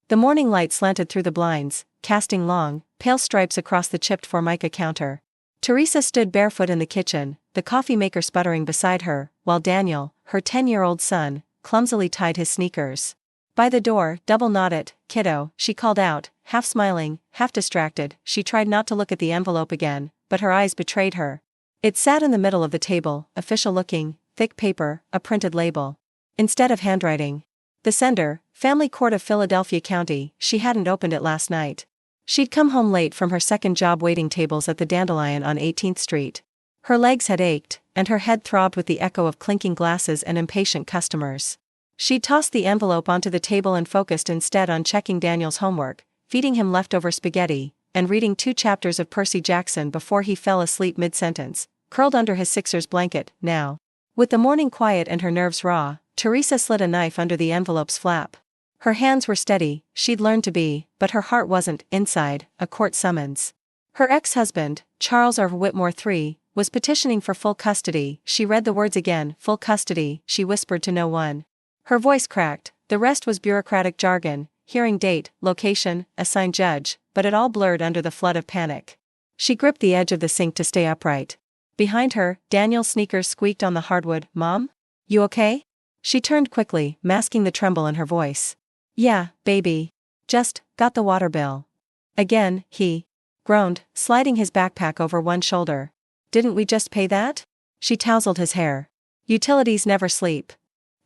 The morning light slanted through the blinds, casting long, pale stripes across the chipped formica counter. Teresa stood barefoot in the kitchen, the coffee maker sputtering beside her, while Daniel, her 10-year-old son, clumsily tied his sneakers. By the door, double knot it, kiddo, she called out, half smiling, half distracted. She tried not to look at the envelope again, but her eyes betrayed her. It sat in the middle of the table, official-looking, thick paper, a printed label. Instead of handwriting. The sender, Family Court of Philadelphia County. She hadn't opened it last night. She'd come home late from her second job waiting tables at the Dandelion on 18th Street. Her legs had ached, and her head throbbed with the echo of clinking glasses and impatient customers. She'd tossed the envelope onto the table and focused instead on checking Daniel's homework, feeding him leftover spaghetti, and reading 2 chapters of Percy Jackson before he fell asleep mid-sentence, curled under his Sixers blanket. Now, with the morning quiet and her nerves raw, Teresa slid a knife under the envelope's flap. Her hands were steady, she'd learned to be, but her heart wasn't. Inside, a court summons. Her ex-husband, Charles R. Whitmore III, was petitioning for full custody. She read the words again. Full custody, she whispered to no one. Her voice cracked, the rest was bureaucratic jargon, hearing date, location, assigned judge, but it all blurred under the flood of panic. She gripped the edge of the sink to stay upright. Behind her, Daniel's sneakers squeaked on the hardwood. Mom? You okay? She turned quickly, masking the tremble in her voice. Yeah, baby. Just got the water bill. Again, he groaned, sliding his backpack over one shoulder. Didn't we just pay that? She tousled his hair. Utilities never sleep.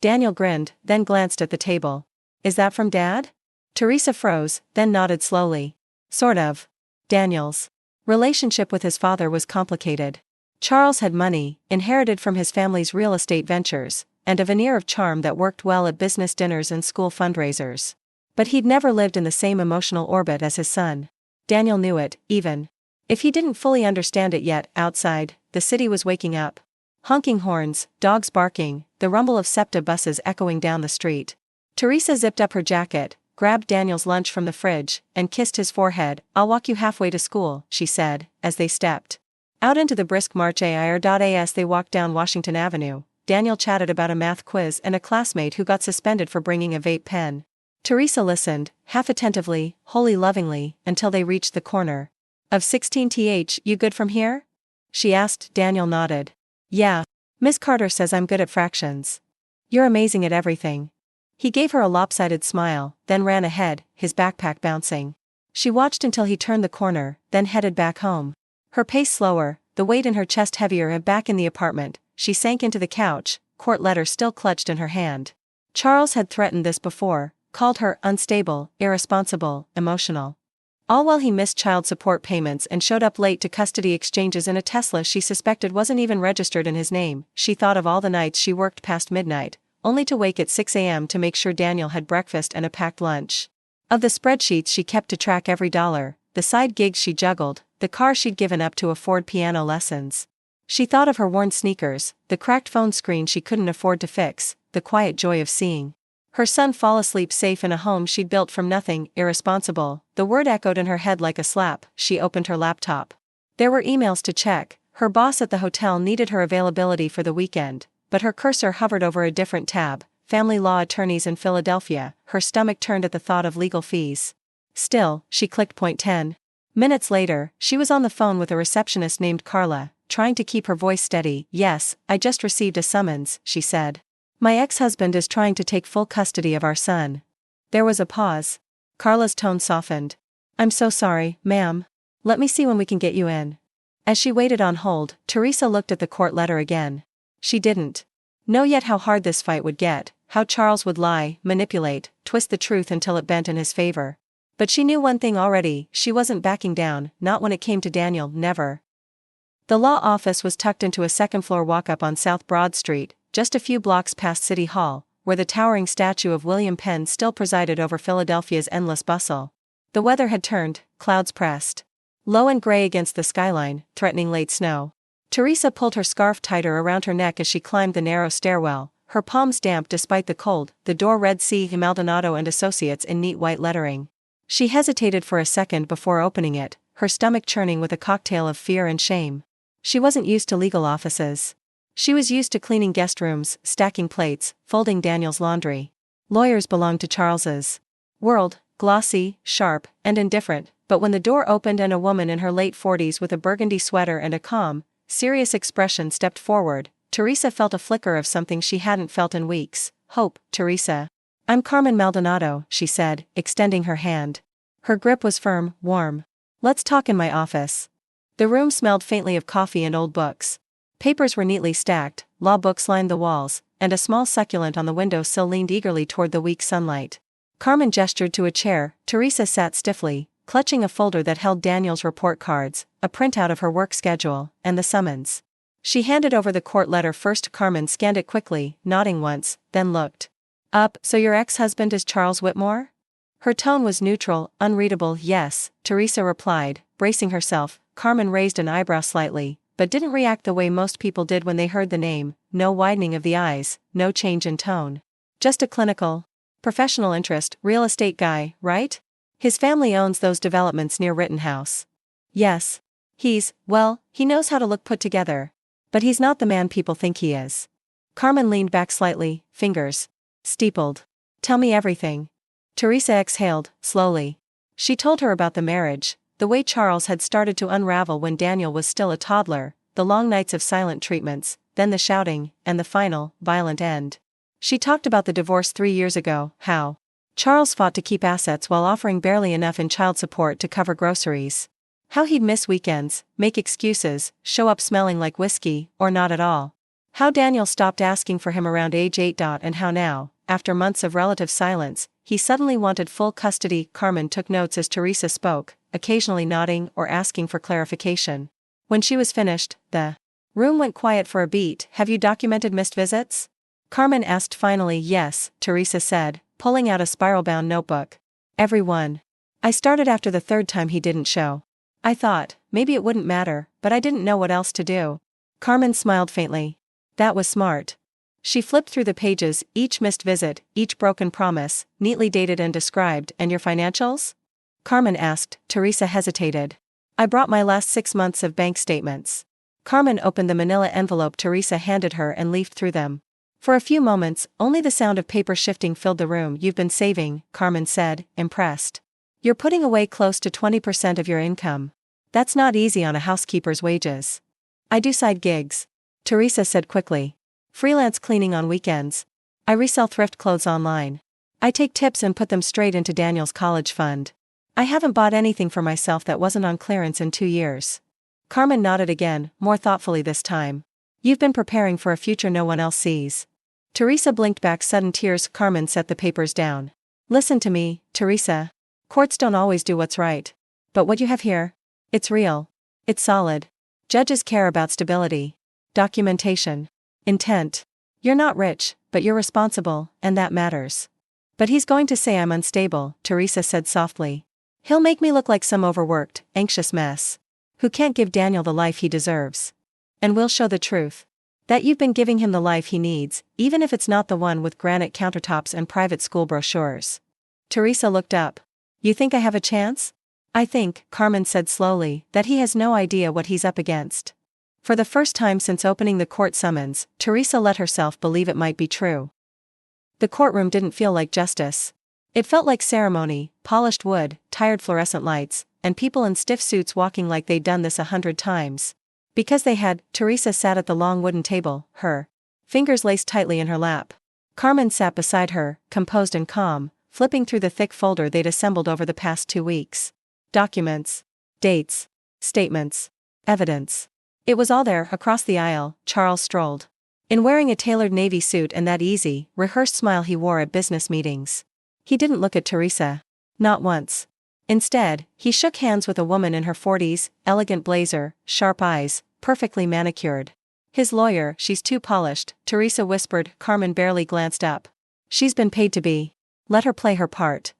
Daniel grinned, then glanced at the table. Is that from Dad? Teresa froze, then nodded slowly. Sort of. Daniel's relationship with his father was complicated. Charles had money, inherited from his family's real estate ventures, and a veneer of charm that worked well at business dinners and school fundraisers. But he'd never lived in the same emotional orbit as his son. Daniel knew it, even if he didn't fully understand it yet. Outside, the city was waking up. Honking horns, dogs barking, the rumble of SEPTA buses echoing down the street. Teresa zipped up her jacket, grabbed Daniel's lunch from the fridge, and kissed his forehead. I'll walk you halfway to school, she said, as they stepped out into the brisk March air. As they walked down Washington Avenue, Daniel chatted about a math quiz and a classmate who got suspended for bringing a vape pen. Teresa listened, half attentively, wholly lovingly, until they reached the corner of 16th. You good from here? She asked. Daniel nodded. Yeah. Miss Carter says I'm good at fractions. You're amazing at everything. He gave her a lopsided smile, then ran ahead, his backpack bouncing. She watched until he turned the corner, then headed back home. Her pace slower, the weight in her chest heavier. Back in the apartment, she sank into the couch, court letter still clutched in her hand. Charles had threatened this before, called her unstable, irresponsible, emotional. All while he missed child support payments and showed up late to custody exchanges in a Tesla she suspected wasn't even registered in his name. She thought of all the nights she worked past midnight, only to wake at 6 a.m. to make sure Daniel had breakfast and a packed lunch. Of the spreadsheets she kept to track every dollar, the side gigs she juggled, the car she'd given up to afford piano lessons. She thought of her worn sneakers, the cracked phone screen she couldn't afford to fix, the quiet joy of seeing her son fall asleep safe in a home she'd built from nothing. Irresponsible, the word echoed in her head like a slap. She opened her laptop. There were emails to check. Her boss at the hotel needed her availability for the weekend, but her cursor hovered over a different tab. Family law attorneys in Philadelphia. Her stomach turned at the thought of legal fees. Still, she clicked. 10 minutes later, she was on the phone with a receptionist named Carla, trying to keep her voice steady. Yes, I just received a summons, she said. My ex-husband is trying to take full custody of our son. There was a pause. Carla's tone softened. I'm so sorry, ma'am. Let me see when we can get you in. As she waited on hold, Teresa looked at the court letter again. She didn't know yet how hard this fight would get, how Charles would lie, manipulate, twist the truth until it bent in his favor. But she knew one thing already, she wasn't backing down, not when it came to Daniel, never. The law office was tucked into a second-floor walk-up on South Broad Street, just a few blocks past City Hall, where the towering statue of William Penn still presided over Philadelphia's endless bustle. The weather had turned, clouds pressed low and gray against the skyline, threatening late snow. Teresa pulled her scarf tighter around her neck as she climbed the narrow stairwell, her palms damp despite the cold. The door read C. Maldonado and Associates in neat white lettering. She hesitated for a second before opening it, her stomach churning with a cocktail of fear and shame. She wasn't used to legal offices. She was used to cleaning guest rooms, stacking plates, folding Daniel's laundry. Lawyers belonged to Charles's world, glossy, sharp, and indifferent, but when the door opened and a woman in her late 40s with a burgundy sweater and a calm, serious expression stepped forward, Teresa felt a flicker of something she hadn't felt in weeks. Hope. Teresa. I'm Carmen Maldonado, she said, extending her hand. Her grip was firm, warm. Let's talk in my office. The room smelled faintly of coffee and old books. Papers were neatly stacked, law books lined the walls, and a small succulent on the windowsill leaned eagerly toward the weak sunlight. Carmen gestured to a chair. Teresa sat stiffly, clutching a folder that held Daniel's report cards, a printout of her work schedule, and the summons. She handed over the court letter first. Carmen scanned it quickly, nodding once, then looked up. So your ex-husband is Charles Whitmore? Her tone was neutral, unreadable. Yes, Teresa replied, bracing herself. Carmen raised an eyebrow slightly, but didn't react the way most people did when they heard the name. No widening of the eyes, no change in tone. Just a clinical, professional interest. Real estate guy, right? His family owns those developments near Rittenhouse. Yes. Well, he knows how to look put together. But he's not the man people think he is. Carmen leaned back slightly, fingers steepled. Tell me everything. Teresa exhaled, slowly. She told her about the marriage, the way Charles had started to unravel when Daniel was still a toddler, the long nights of silent treatments, then the shouting, and the final, violent end. She talked about the divorce 3 years ago, how Charles fought to keep assets while offering barely enough in child support to cover groceries. How he'd miss weekends, make excuses, show up smelling like whiskey, or not at all. How Daniel stopped asking for him around age 8. And how now, after months of relative silence, he suddenly wanted full custody. Carmen took notes as Teresa spoke, occasionally nodding or asking for clarification. When she was finished, the room went quiet for a beat. Have you documented missed visits? Carmen asked finally. Yes, Teresa said, pulling out a spiral-bound notebook. Every one. I started after the 3rd time he didn't show. I thought, maybe it wouldn't matter, but I didn't know what else to do. Carmen smiled faintly. That was smart. She flipped through the pages, each missed visit, each broken promise, neatly dated and described. And your financials? Carmen asked. Teresa hesitated. I brought my last 6 months of bank statements. Carmen opened the manila envelope Teresa handed her and leafed through them. For a few moments, only the sound of paper shifting filled the room. You've been saving, Carmen said, impressed. You're putting away close to 20% of your income. That's not easy on a housekeeper's wages. I do side gigs, Teresa said quickly. Freelance cleaning on weekends. I resell thrift clothes online. I take tips and put them straight into Daniel's college fund. I haven't bought anything for myself that wasn't on clearance in 2 years. Carmen nodded again, more thoughtfully this time. You've been preparing for a future no one else sees. Teresa blinked back sudden tears. Carmen set the papers down. Listen to me, Teresa. Courts don't always do what's right. But what you have here? It's real. It's solid. Judges care about stability. Documentation. Intent. You're not rich, but you're responsible, and that matters. But he's going to say I'm unstable, Teresa said softly. He'll make me look like some overworked, anxious mess who can't give Daniel the life he deserves. And we'll show the truth. That you've been giving him the life he needs, even if it's not the one with granite countertops and private school brochures. Teresa looked up. You think I have a chance? I think, Carmen said slowly, that he has no idea what he's up against. For the first time since opening the court summons, Teresa let herself believe it might be true. The courtroom didn't feel like justice. It felt like ceremony, polished wood, tired fluorescent lights, and people in stiff suits walking like they'd done this 100 times. Because they had. Teresa sat at the long wooden table, her fingers laced tightly in her lap. Carmen sat beside her, composed and calm, flipping through the thick folder they'd assembled over the past 2 weeks. Documents. Dates. Statements. Evidence. It was all there. Across the aisle, Charles strolled. In wearing a tailored navy suit and that easy, rehearsed smile he wore at business meetings. He didn't look at Teresa. Not once. Instead, he shook hands with a woman in her 40s, elegant blazer, sharp eyes, perfectly manicured. His lawyer. She's too polished, Teresa whispered. Carmen barely glanced up. She's been paid to be. Let her play her part.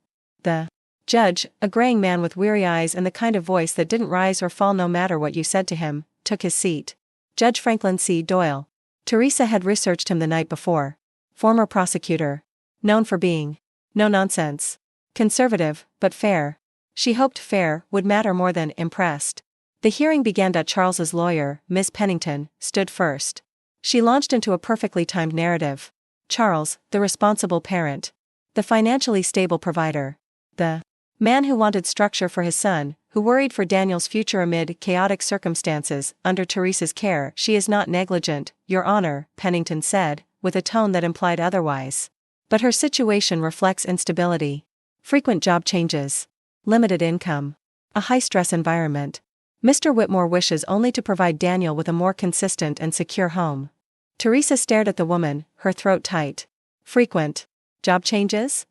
The judge, a graying man with weary eyes and the kind of voice that didn't rise or fall no matter what you said to him, took his seat. Judge Franklin C. Doyle. Teresa had researched him the night before. Former prosecutor. Known for being no nonsense. Conservative, but fair. She hoped fair would matter more than impressed. The hearing began. Charles's lawyer, Miss Pennington, stood first. She launched into a perfectly timed narrative. Charles, the responsible parent. The financially stable provider. The Man who wanted structure for his son, who worried for Daniel's future amid chaotic circumstances. Under Teresa's care, she is not negligent, Your Honor, Pennington said, with a tone that implied otherwise. But her situation reflects instability. Frequent job changes. Limited income. A high-stress environment. Mr. Whitmore wishes only to provide Daniel with a more consistent and secure home. Teresa stared at the woman, her throat tight. Frequent job changes?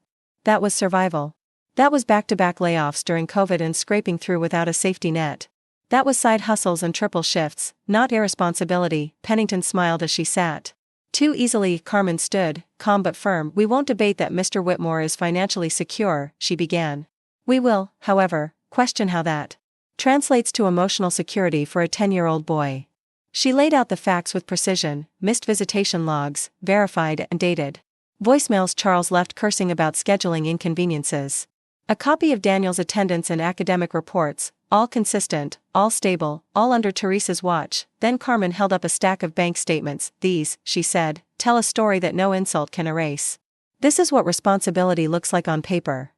That was survival. That was back-to-back layoffs during COVID and scraping through without a safety net. That was side hustles and triple shifts, not irresponsibility. Pennington smiled as she sat. Too easily. Carmen stood, calm but firm. We won't debate that Mr. Whitmore is financially secure, she began. We will, however, question how that translates to emotional security for a 10-year-old boy. She laid out the facts with precision, missed visitation logs, verified and dated. Voicemails Charles left cursing about scheduling inconveniences. A copy of Daniel's attendance and academic reports, all consistent, all stable, all under Teresa's watch. Then Carmen held up a stack of bank statements. These, she said, tell a story that no insult can erase. This is what responsibility looks like on paper.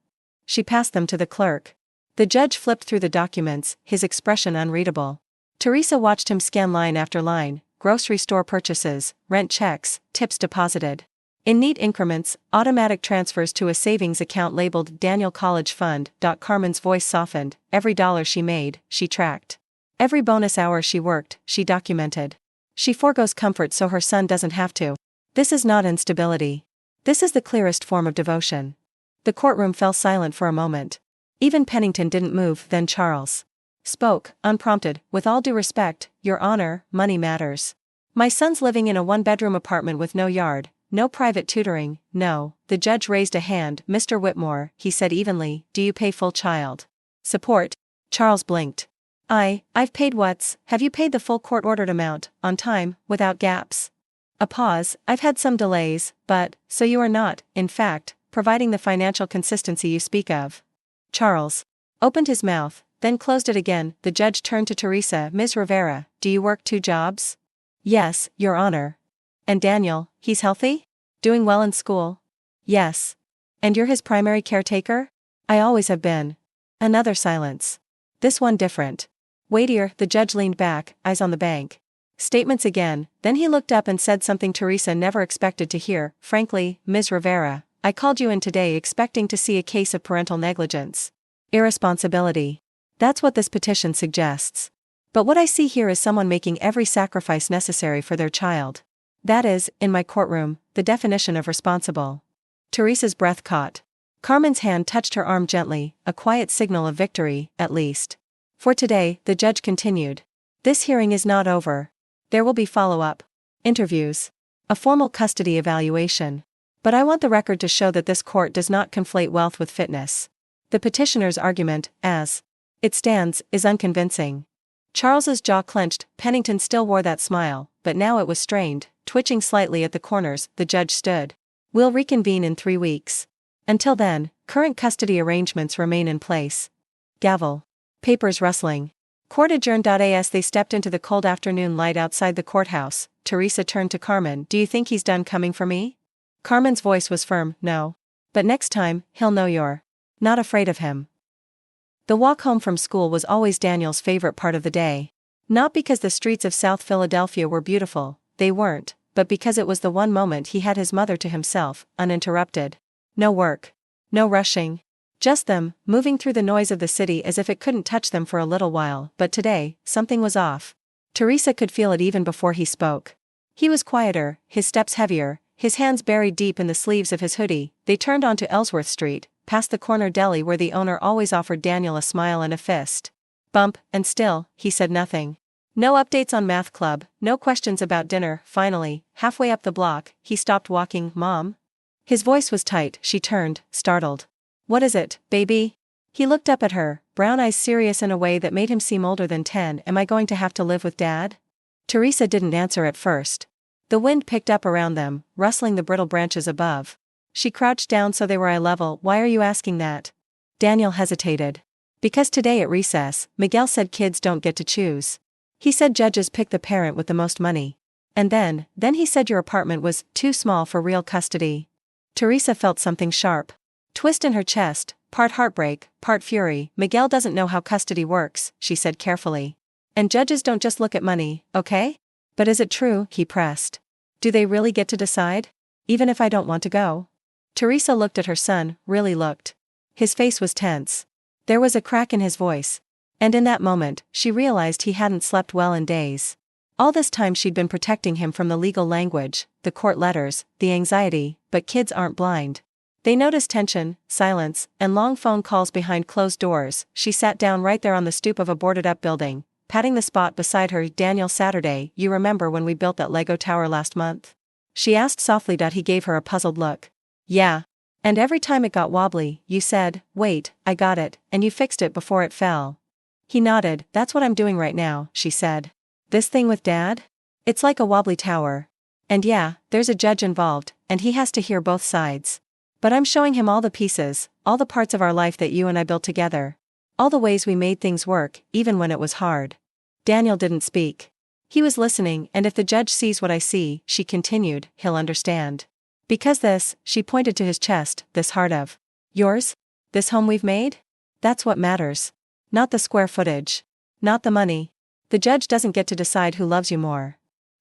She passed them to the clerk. The judge flipped through the documents, his expression unreadable. Teresa watched him scan line after line, grocery store purchases, rent checks, tips deposited. In neat increments, automatic transfers to a savings account labeled Daniel College Fund. Carmen's voice softened. Every dollar she made, she tracked. Every bonus hour she worked, she documented. She forgoes comfort so her son doesn't have to. This is not instability. This is the clearest form of devotion. The courtroom fell silent for a moment. Even Pennington didn't move. Then Charles spoke, unprompted. With all due respect, Your Honor, money matters. My son's living in a one-bedroom apartment with no yard. No private tutoring, no. The judge raised a hand. Mr. Whitmore, he said evenly, do you pay full child support? Charles blinked. I've paid have you paid the full court-ordered amount, on time, without gaps? A pause. I've had some delays, but, so you are not, in fact, providing the financial consistency you speak of. Charles opened his mouth, then closed it again. The judge turned to Teresa. Ms. Rivera, do you work 2 jobs? Yes, Your Honor. And Daniel, he's healthy? Doing well in school? Yes. And you're his primary caretaker? I always have been. Another silence. This one different. Weightier. The judge leaned back, eyes on the bank. Statements again. Then he looked up and said something Teresa never expected to hear. Frankly, Ms. Rivera, I called you in today expecting to see a case of parental negligence. Irresponsibility. That's what this petition suggests. But what I see here is someone making every sacrifice necessary for their child. That is, in my courtroom, the definition of responsible. Teresa's breath caught. Carmen's hand touched her arm gently, a quiet signal of victory, at least. For today, the judge continued. This hearing is not over. There will be follow-up interviews. A formal custody evaluation. But I want the record to show that this court does not conflate wealth with fitness. The petitioner's argument, as it stands, is unconvincing. Charles's jaw clenched. Pennington still wore that smile, but now it was strained, twitching slightly at the corners. The judge stood. We'll reconvene in 3 weeks. Until then, current custody arrangements remain in place. Gavel. Papers rustling. Court adjourned. As they stepped into the cold afternoon light outside the courthouse, Teresa turned to Carmen. Do you think he's done coming for me? Carmen's voice was firm. No. But next time, he'll know you're not afraid of him. The walk home from school was always Daniel's favorite part of the day. Not because the streets of South Philadelphia were beautiful, they weren't, but because it was the one moment he had his mother to himself, uninterrupted. No work. No rushing. Just them, moving through the noise of the city as if it couldn't touch them for a little while. But today, something was off. Teresa could feel it even before he spoke. He was quieter, his steps heavier, his hands buried deep in the sleeves of his hoodie. They turned onto Ellsworth Street, past the corner deli where the owner always offered Daniel a smile and a fist bump, and still, he said nothing. No updates on math club, no questions about dinner. Finally, halfway up the block, he stopped walking. Mom? His voice was tight. She turned, startled. What is it, baby? He looked up at her, brown eyes serious in a way that made him seem older than 10. Am I going to have to live with Dad? Teresa didn't answer at first. The wind picked up around them, rustling the brittle branches above. She crouched down so they were eye level. Why are you asking that? Daniel hesitated. Because today at recess, Miguel said kids don't get to choose. He said judges pick the parent with the most money. And then he said your apartment was too small for real custody. Teresa felt something sharp twist in her chest, Part heartbreak, part fury. Miguel doesn't know how custody works, she said carefully. And judges don't just look at money, okay? But is it true? He pressed. Do they really get to decide? Even if I don't want to go? Teresa looked at her son, really looked. His face was tense. There was a crack in his voice. And in that moment, she realized he hadn't slept well in days. All this time she'd been protecting him from the legal language, the court letters, the anxiety, but kids aren't blind. They noticed tension, silence, and long phone calls behind closed doors. She sat down right there on the stoop of a boarded-up building, patting the spot beside her. Daniel, Saturday, you remember when we built that Lego tower last month? She asked softly. He gave her a puzzled look. Yeah. And every time it got wobbly, you said, wait, I got it, and you fixed it before it fell. He nodded. That's what I'm doing right now, she said. This thing with Dad? It's like a wobbly tower. And yeah, there's a judge involved, and he has to hear both sides. But I'm showing him all the pieces, all the parts of our life that you and I built together. All the ways we made things work, even when it was hard. Daniel didn't speak. He was listening, and if the judge sees what I see, she continued, he'll understand. Because this, she pointed to his chest, this heart of yours? This home we've made? That's what matters. Not the square footage. Not the money. The judge doesn't get to decide who loves you more.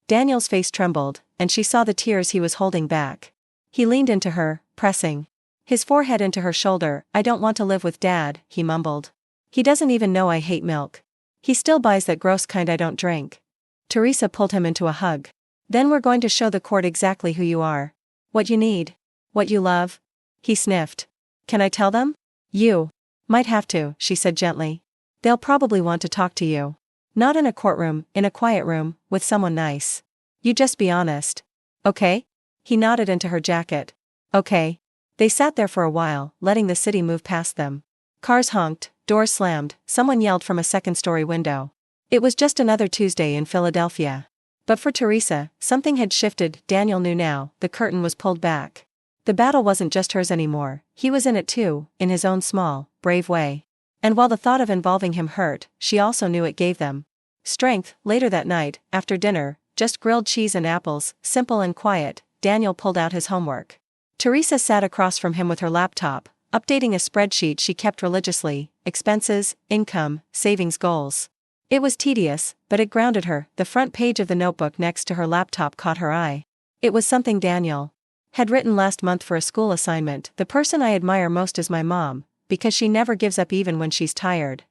Daniel's face trembled, and she saw the tears he was holding back. He leaned into her, pressing his forehead into her shoulder. I don't want to live with Dad, he mumbled. He doesn't even know I hate milk. He still buys that gross kind I don't drink. Teresa pulled him into a hug. Then we're going to show the court exactly who you are. What you need. What you love. He sniffed. Can I tell them? You might have to, she said gently. They'll probably want to talk to you. Not in a courtroom, in a quiet room, with someone nice. You just be honest. Okay? He nodded into her jacket. Okay. They sat there for a while, letting the city move past them. Cars honked, doors slammed, someone yelled from a second-story window. It was just another Tuesday in Philadelphia. But for Teresa, something had shifted. Daniel knew now. The curtain was pulled back. The battle wasn't just hers anymore. He was in it too, in his own small, brave way. And while the thought of involving him hurt, she also knew it gave them strength. Later that night, after dinner, just grilled cheese and apples, simple and quiet, Daniel pulled out his homework. Teresa sat across from him with her laptop, updating a spreadsheet she kept religiously, expenses, income, savings goals. It was tedious, but it grounded her. The front page of the notebook next to her laptop caught her eye. It was something Daniel had written last month for a school assignment. The person I admire most is my mom, because she never gives up even when she's tired.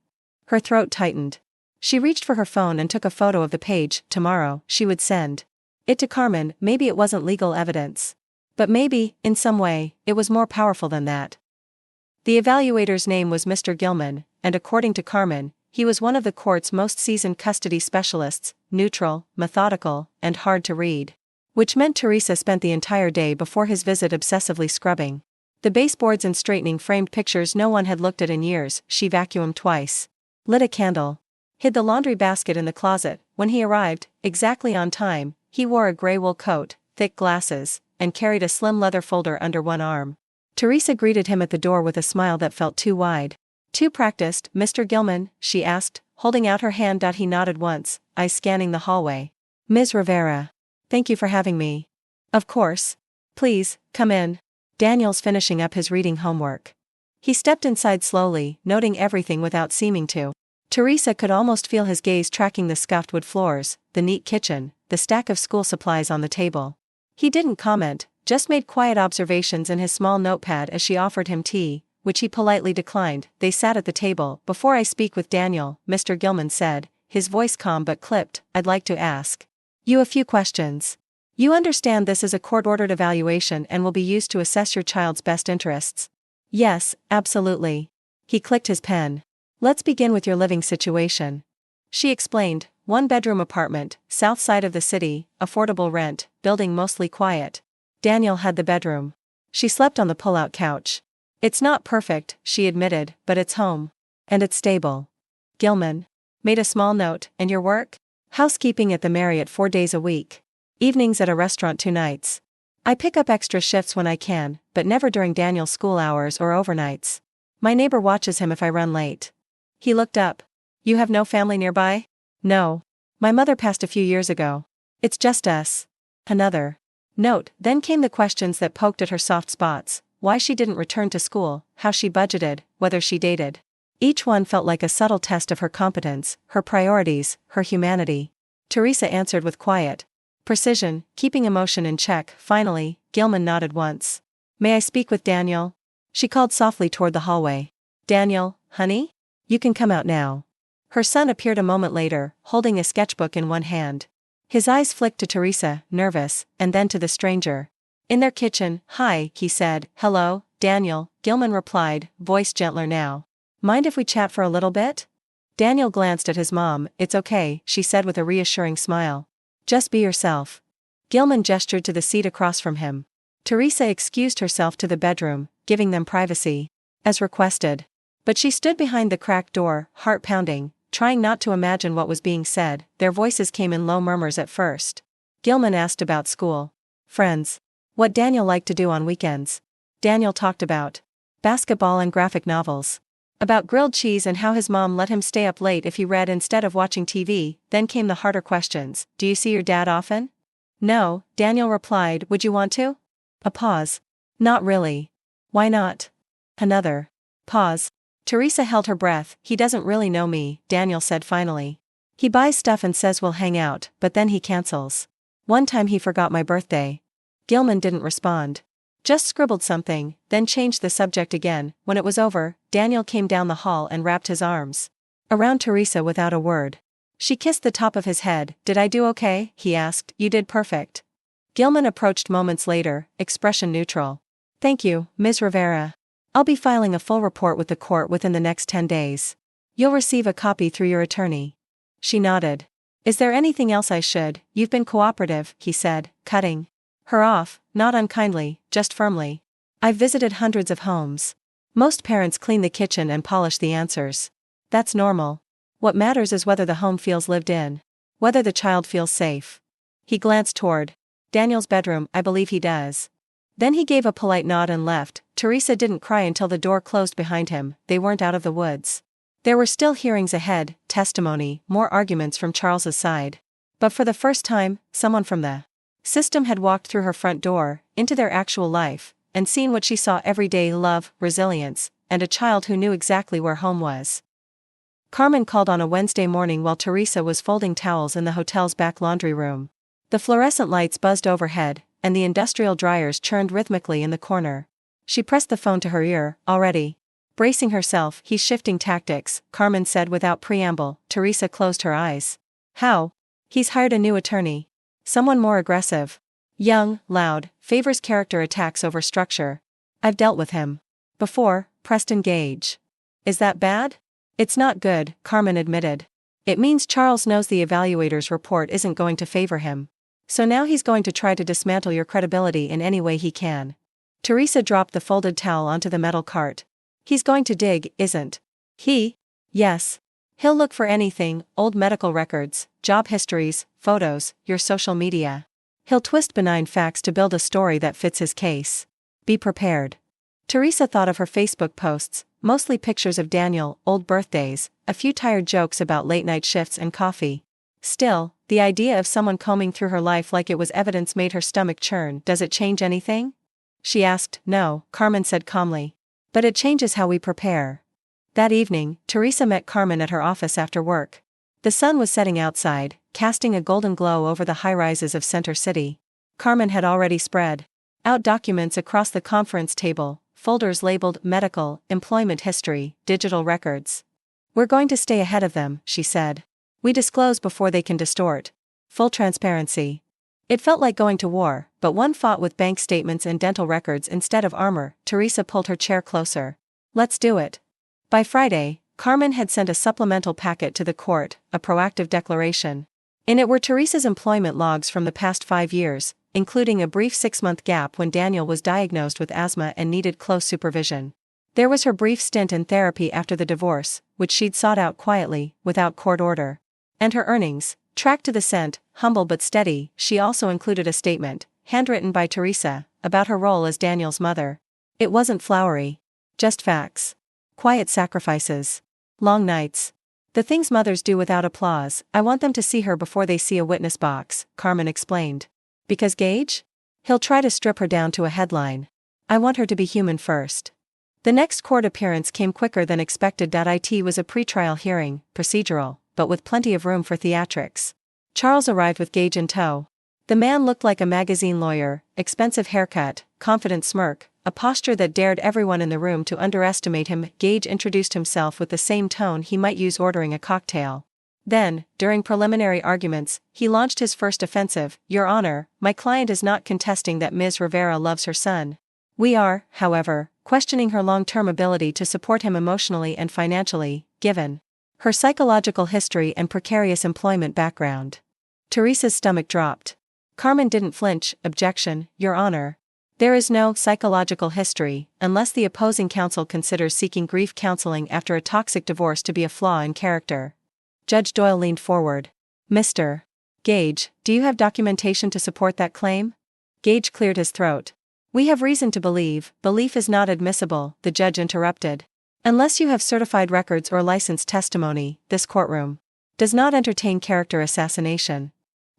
Her throat tightened. She reached for her phone and took a photo of the page. Tomorrow, she would send it to Carmen. Maybe it wasn't legal evidence. But maybe, in some way, it was more powerful than that. The evaluator's name was Mr. Gilman, and according to Carmen, he was one of the court's most seasoned custody specialists, neutral, methodical, and hard to read. Which meant Teresa spent the entire day before his visit obsessively scrubbing the baseboards and straightening framed pictures no one had looked at in years. She vacuumed twice, lit a candle, hid the laundry basket in the closet. When he arrived, exactly on time, he wore a gray wool coat, thick glasses, and carried a slim leather folder under one arm. Teresa greeted him at the door with a smile that felt too wide. Too practiced. Mr. Gilman, she asked, holding out her hand. He nodded once, eyes scanning the hallway. Ms. Rivera. Thank you for having me. Of course. Please, come in. Daniel's finishing up his reading homework. He stepped inside slowly, noting everything without seeming to. Teresa could almost feel his gaze tracking the scuffed wood floors, the neat kitchen, the stack of school supplies on the table. He didn't comment, just made quiet observations in his small notepad as she offered him tea, which he politely declined. They sat at the table. Before I speak with Daniel, Mr. Gilman said, his voice calm but clipped, I'd like to ask you a few questions. You understand this is a court-ordered evaluation and will be used to assess your child's best interests? Yes, absolutely. He clicked his pen. Let's begin with your living situation. She explained, one-bedroom apartment, south side of the city, affordable rent, building mostly quiet. Daniel had the bedroom. She slept on the pull-out couch. It's not perfect, she admitted, but it's home. And it's stable. Gilman made a small note. And your work? Housekeeping at the Marriott 4 days a week. Evenings at a restaurant 2 nights. I pick up extra shifts when I can, but never during Daniel's school hours or overnights. My neighbor watches him if I run late. He looked up. You have no family nearby? No. My mother passed a few years ago. It's just us. Another note. Then came the questions that poked at her soft spots. why she didn't return to school, how she budgeted, whether she dated. Each one felt like a subtle test of her competence, her priorities, her humanity. Teresa answered with quiet precision, keeping emotion in check. Finally, Gilman nodded once. "May I speak with Daniel?" She called softly toward the hallway. "Daniel, honey? You can come out now." Her son appeared a moment later, holding a sketchbook in one hand. His eyes flicked to Teresa, nervous, and then to the stranger. In their kitchen. "Hi," he said. "Hello, Daniel," Gilman replied, voice gentler now. "Mind if we chat for a little bit?" Daniel glanced at his mom. "It's okay," she said with a reassuring smile. "Just be yourself." Gilman gestured to the seat across from him. Teresa excused herself to the bedroom, giving them privacy, as requested. But she stood behind the cracked door, heart pounding, trying not to imagine what was being said. Their voices came in low murmurs at first. Gilman asked about school, friends, what Daniel liked to do on weekends. Daniel talked about basketball and graphic novels. About grilled cheese and how his mom let him stay up late if he read instead of watching TV. Then came the harder questions. "Do you see your dad often?" "No," Daniel replied. "Would you want to?" A pause. "Not really." "Why not?" Another pause. Teresa held her breath. "He doesn't really know me," Daniel said finally. "He buys stuff and says we'll hang out, but then he cancels. One time he forgot my birthday." Gilman didn't respond. Just scribbled something, then changed the subject again. When it was over, Daniel came down the hall and wrapped his arms around Teresa without a word. She kissed the top of his head. "Did I do okay?" he asked. "You did perfect." Gilman approached moments later, expression neutral. "Thank you, Ms. Rivera. I'll be filing a full report with the court within the next 10 days. You'll receive a copy through your attorney." She nodded. "Is there anything else I should?" "You've been cooperative," he said, cutting her off, not unkindly, just firmly. "I've visited hundreds of homes. Most parents clean the kitchen and polish the answers. That's normal. What matters is whether the home feels lived in. Whether the child feels safe." He glanced toward Daniel's bedroom. "I believe he does." Then he gave a polite nod and left. Teresa didn't cry until the door closed behind him. They weren't out of the woods. There were still hearings ahead, testimony, more arguments from Charles's side. But for the first time, someone from the system had walked through her front door, into their actual life, and seen what she saw every day: love, resilience, and a child who knew exactly where home was. Carmen called on a Wednesday morning while Teresa was folding towels in the hotel's back laundry room. The fluorescent lights buzzed overhead, and the industrial dryers churned rhythmically in the corner. She pressed the phone to her ear. "Already bracing herself, he's shifting tactics," Carmen said without preamble. Teresa closed her eyes. "How?" "He's hired a new attorney. Someone more aggressive. Young, loud, favors character attacks over structure. I've dealt with him before." Preston Gage. "Is that bad?" "It's not good," Carmen admitted. "It means Charles knows the evaluator's report isn't going to favor him. So now he's going to try to dismantle your credibility in any way he can." Teresa dropped the folded towel onto the metal cart. "He's going to dig, isn't he?" "Yes. He'll look for anything: old medical records, job histories, photos, your social media. He'll twist benign facts to build a story that fits his case. Be prepared." Teresa thought of her Facebook posts, mostly pictures of Daniel, old birthdays, a few tired jokes about late-night shifts and coffee. Still, the idea of someone combing through her life like it was evidence made her stomach churn. "Does it change anything?" she asked. "No," Carmen said calmly. "But it changes how we prepare." That evening, Teresa met Carmen at her office after work. The sun was setting outside, casting a golden glow over the high-rises of Center City. Carmen had already spread out documents across the conference table, folders labeled medical, employment history, digital records. "We're going to stay ahead of them," she said. "We disclose before they can distort. Full transparency." It felt like going to war, but one fought with bank statements and dental records instead of armor. Teresa pulled her chair closer. "Let's do it." By Friday, Carmen had sent a supplemental packet to the court, a proactive declaration. In it were Teresa's employment logs from the past 5 years, including a brief 6-month gap when Daniel was diagnosed with asthma and needed close supervision. There was her brief stint in therapy after the divorce, which she'd sought out quietly, without court order. And her earnings, tracked to the cent, humble but steady. She also included a statement, handwritten by Teresa, about her role as Daniel's mother. It wasn't flowery. Just facts. Quiet sacrifices. Long nights. The things mothers do without applause. "I want them to see her before they see a witness box," Carmen explained. "Because Gage? He'll try to strip her down to a headline. I want her to be human first. The next court appearance came quicker than expected. It was a pretrial hearing, procedural, but with plenty of room for theatrics. Charles arrived with Gage in tow. The man looked like a magazine lawyer, expensive haircut, confident smirk, a posture that dared everyone in the room to underestimate him. Gage introduced himself with the same tone he might use ordering a cocktail. Then, during preliminary arguments, he launched his first offensive. Your Honor, my client is not contesting that Ms. Rivera loves her son. We are, however, questioning her long-term ability to support him emotionally and financially, given her psychological history and precarious employment background. Teresa's stomach dropped. Carmen didn't flinch. Objection, Your Honor. There is no psychological history, unless the opposing counsel considers seeking grief counseling after a toxic divorce to be a flaw in character. Judge Doyle leaned forward. Mr. Gage, do you have documentation to support that claim? Gage cleared his throat. We have reason to believe. Belief is not admissible, the judge interrupted. Unless you have certified records or licensed testimony, this courtroom does not entertain character assassination.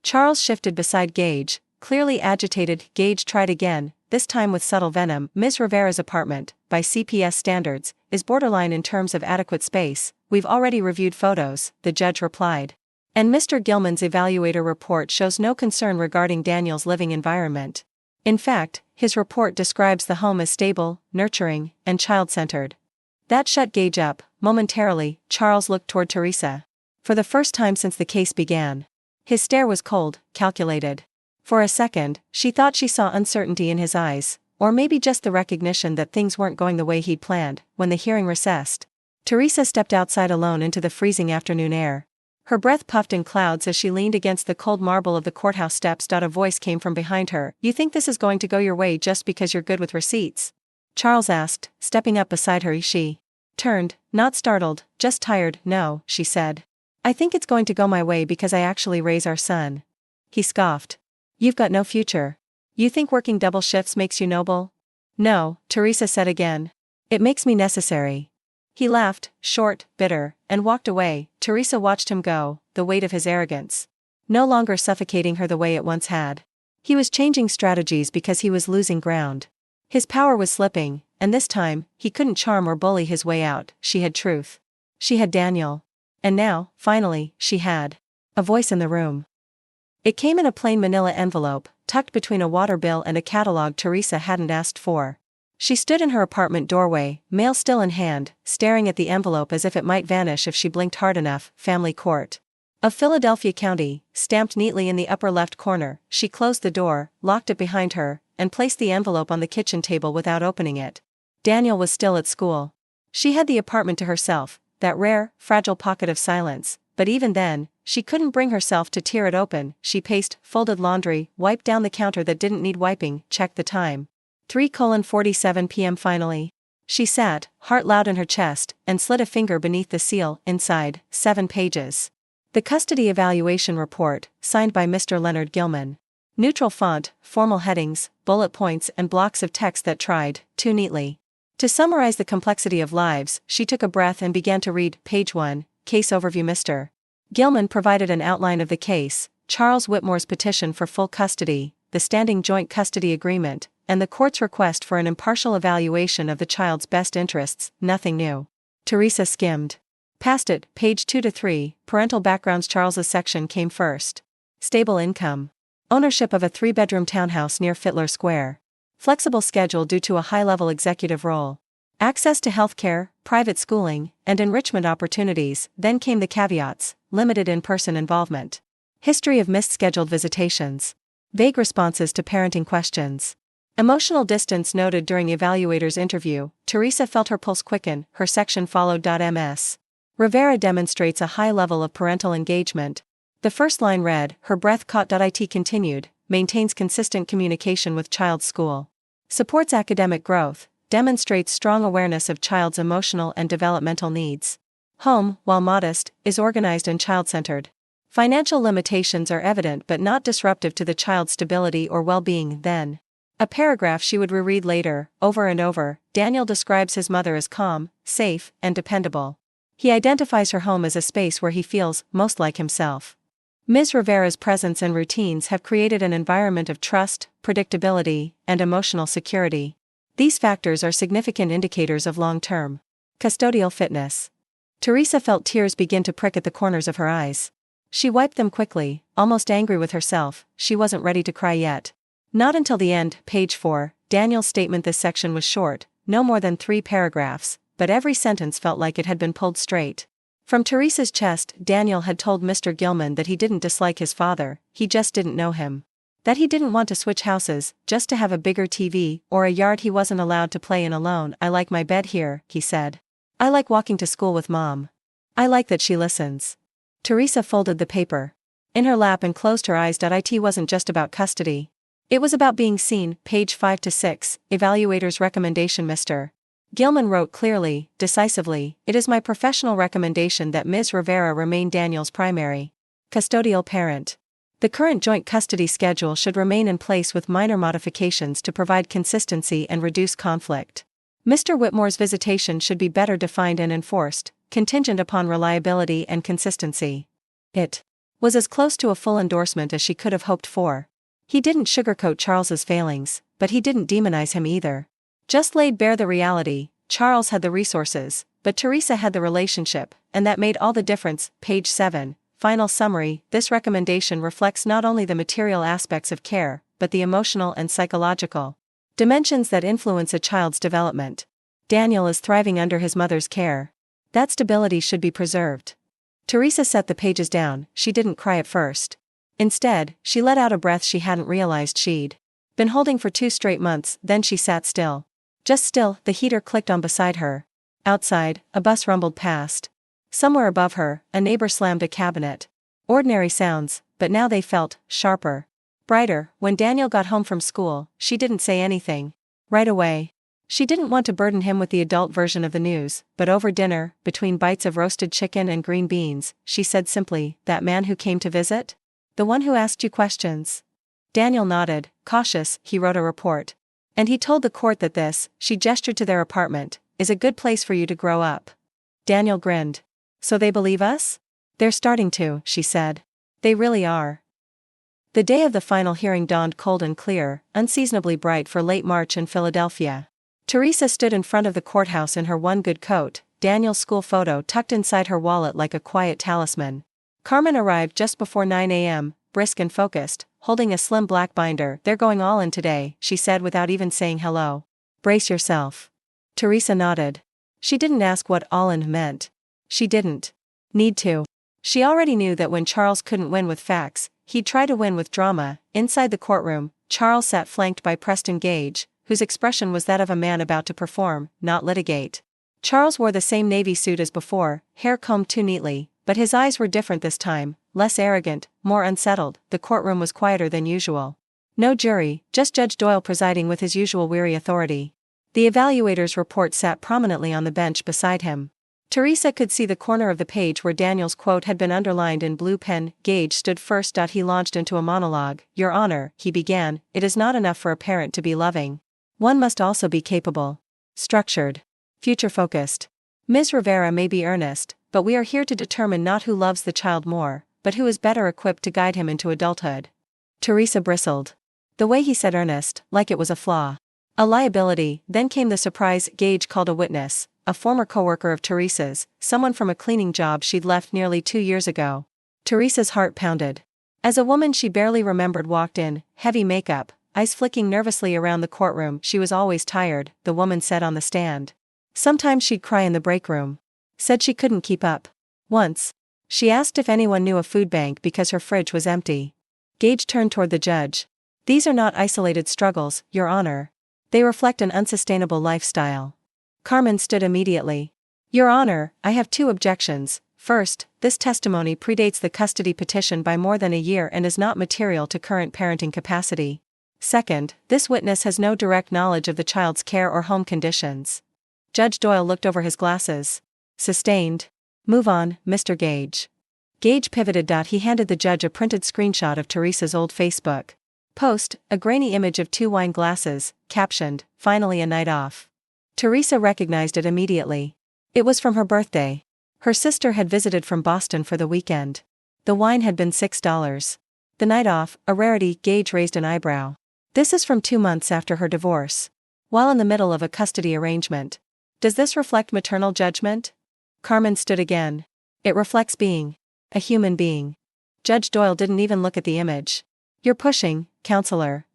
Charles shifted beside Gage, clearly agitated. Gage tried again, this time with subtle venom. Ms. Rivera's apartment, by CPS standards, is borderline in terms of adequate space. We've already reviewed photos, the judge replied. And Mr. Gilman's evaluator report shows no concern regarding Daniel's living environment. In fact, his report describes the home as stable, nurturing, and child-centered. That shut Gage up. Momentarily, Charles looked toward Teresa. For the first time since the case began. His stare was cold, calculated. For a second, she thought she saw uncertainty in his eyes, or maybe just the recognition that things weren't going the way he'd planned. When the hearing recessed, Teresa stepped outside alone into the freezing afternoon air. Her breath puffed in clouds as she leaned against the cold marble of the courthouse steps. A voice came from behind her. You think this is going to go your way just because you're good with receipts? Charles asked, stepping up beside her. She turned, not startled, just tired. No, she said. I think it's going to go my way because I actually raise our son. He scoffed. You've got no future. You think working double shifts makes you noble? No, Teresa said again. It makes me necessary. He laughed, short, bitter, and walked away. Teresa watched him go, the weight of his arrogance no longer suffocating her the way it once had. He was changing strategies because he was losing ground. His power was slipping, and this time, he couldn't charm or bully his way out. She had truth. She had Daniel. And now, finally, she had a voice in the room. It came in a plain manila envelope, tucked between a water bill and a catalog Teresa hadn't asked for. She stood in her apartment doorway, mail still in hand, staring at the envelope as if it might vanish if she blinked hard enough. Family Court of Philadelphia County, stamped neatly in the upper left corner. She closed the door, locked it behind her, and placed the envelope on the kitchen table without opening it. Daniel was still at school. She had the apartment to herself, that rare, fragile pocket of silence, but even then, she couldn't bring herself to tear it open. She paced, folded laundry, wiped down the counter that didn't need wiping, checked the time. 3:47 p.m. Finally. She sat, heart loud in her chest, and slid a finger beneath the seal. Inside, 7 pages. The custody evaluation report, signed by Mr. Leonard Gilman. Neutral font, formal headings, bullet points and blocks of text that tried, too neatly, to summarize the complexity of lives. She took a breath and began to read. Page 1, Case Overview. Mr. Gilman provided an outline of the case, Charles Whitmore's petition for full custody, the standing joint custody agreement, and the court's request for an impartial evaluation of the child's best interests. Nothing new. Teresa skimmed past it. Page 2 to 3, parental backgrounds. Charles's section came first. Stable income. Ownership of a 3-bedroom townhouse near Fitler Square. Flexible schedule due to a high-level executive role. Access to healthcare, private schooling, and enrichment opportunities. Then came the caveats: limited in-person involvement. History of missed scheduled visitations. Vague responses to parenting questions. Emotional distance noted during evaluator's interview. Teresa felt her pulse quicken. Her section followed. Ms. Rivera demonstrates a high level of parental engagement. The first line read, her breath caught. It continued, maintains consistent communication with child's school. Supports academic growth, demonstrates strong awareness of child's emotional and developmental needs. Home, while modest, is organized and child-centered. Financial limitations are evident but not disruptive to the child's stability or well-being. Then, a paragraph she would reread later, over and over. Daniel describes his mother as calm, safe, and dependable. He identifies her home as a space where he feels most like himself. Ms. Rivera's presence and routines have created an environment of trust, predictability, and emotional security. These factors are significant indicators of long-term custodial fitness. Teresa felt tears begin to prick at the corners of her eyes. She wiped them quickly, almost angry with herself. She wasn't ready to cry yet. Not until the end. Page 4, Daniel's statement. This section was short, no more than 3 paragraphs, but every sentence felt like it had been pulled straight from Teresa's chest. Daniel had told Mr. Gilman that he didn't dislike his father, he just didn't know him. That he didn't want to switch houses, just to have a bigger TV, or a yard he wasn't allowed to play in alone. I like my bed here, he said. I like walking to school with Mom. I like that she listens. Teresa folded the paper in her lap and closed her eyes. It wasn't just about custody. It was about being seen. Page 5 to 6, evaluator's recommendation. Mr. Gilman wrote clearly, decisively, it is my professional recommendation that Ms. Rivera remain Daniel's primary custodial parent. The current joint custody schedule should remain in place with minor modifications to provide consistency and reduce conflict. Mr. Whitmore's visitation should be better defined and enforced, contingent upon reliability and consistency. It was as close to a full endorsement as she could have hoped for. He didn't sugarcoat Charles's failings, but he didn't demonize him either. Just laid bare the reality. Charles had the resources, but Teresa had the relationship, and that made all the difference. Page 7, final summary. This recommendation reflects not only the material aspects of care, but the emotional and psychological dimensions that influence a child's development. Daniel is thriving under his mother's care. That stability should be preserved. Teresa set the pages down. She didn't cry at first. Instead, she let out a breath she hadn't realized she'd been holding for 2 straight months. Then she sat still. Just still. The heater clicked on beside her. Outside, a bus rumbled past. Somewhere above her, a neighbor slammed a cabinet. Ordinary sounds, but now they felt sharper, brighter. When Daniel got home from school, she didn't say anything right away. She didn't want to burden him with the adult version of the news, but over dinner, between bites of roasted chicken and green beans, she said simply, "That man who came to visit? The one who asked you questions?" Daniel nodded, cautious. He wrote a report. And he told the court that this, she gestured to their apartment, is a good place for you to grow up. Daniel grinned. So they believe us? They're starting to, she said. They really are. The day of the final hearing dawned cold and clear, unseasonably bright for late March in Philadelphia. Teresa stood in front of the courthouse in her one good coat, Daniel's school photo tucked inside her wallet like a quiet talisman. Carmen arrived just before 9 a.m., brisk and focused, holding a slim black binder. They're going all in today, she said without even saying hello. Brace yourself. Teresa nodded. She didn't ask what all in meant. She didn't need to. She already knew that when Charles couldn't win with facts, he'd try to win with drama. Inside the courtroom, Charles sat flanked by Preston Gage, whose expression was that of a man about to perform, not litigate. Charles wore the same navy suit as before, hair combed too neatly, but his eyes were different this time, less arrogant, more unsettled. The courtroom was quieter than usual. No jury, just Judge Doyle presiding with his usual weary authority. The evaluator's report sat prominently on the bench beside him. Teresa could see the corner of the page where Daniel's quote had been underlined in blue pen. Gage stood first. He launched into a monologue. Your Honor, he began, it is not enough for a parent to be loving. One must also be capable, structured, future-focused. Ms. Rivera may be earnest, but we are here to determine not who loves the child more, but who is better equipped to guide him into adulthood. Teresa bristled. The way he said earnest, like it was a flaw. A liability. Then came the surprise. Gage called a witness, a former coworker of Teresa's, someone from a cleaning job she'd left nearly 2 years ago. Teresa's heart pounded. As a woman she barely remembered walked in, heavy makeup, eyes flicking nervously around the courtroom. She was always tired, the woman said on the stand. Sometimes she'd cry in the break room. Said she couldn't keep up. Once, she asked if anyone knew a food bank because her fridge was empty. Gage turned toward the judge. These are not isolated struggles, Your Honor. They reflect an unsustainable lifestyle. Carmen stood immediately. Your Honor, I have 2 objections. First, this testimony predates the custody petition by more than a year and is not material to current parenting capacity. Second, this witness has no direct knowledge of the child's care or home conditions. Judge Doyle looked over his glasses. Sustained. Move on, Mr. Gage. Gage pivoted. He handed the judge a printed screenshot of Teresa's old Facebook post, a grainy image of 2 wine glasses, captioned, "Finally a night off." Teresa recognized it immediately. It was from her birthday. Her sister had visited from Boston for the weekend. The wine had been $6. The night off, a rarity. Gage raised an eyebrow. This is from 2 months after her divorce. while in the middle of a custody arrangement. Does this reflect maternal judgment? Carmen stood again. It reflects being a human being. Judge Doyle didn't even look at the image. You're pushing, counselor.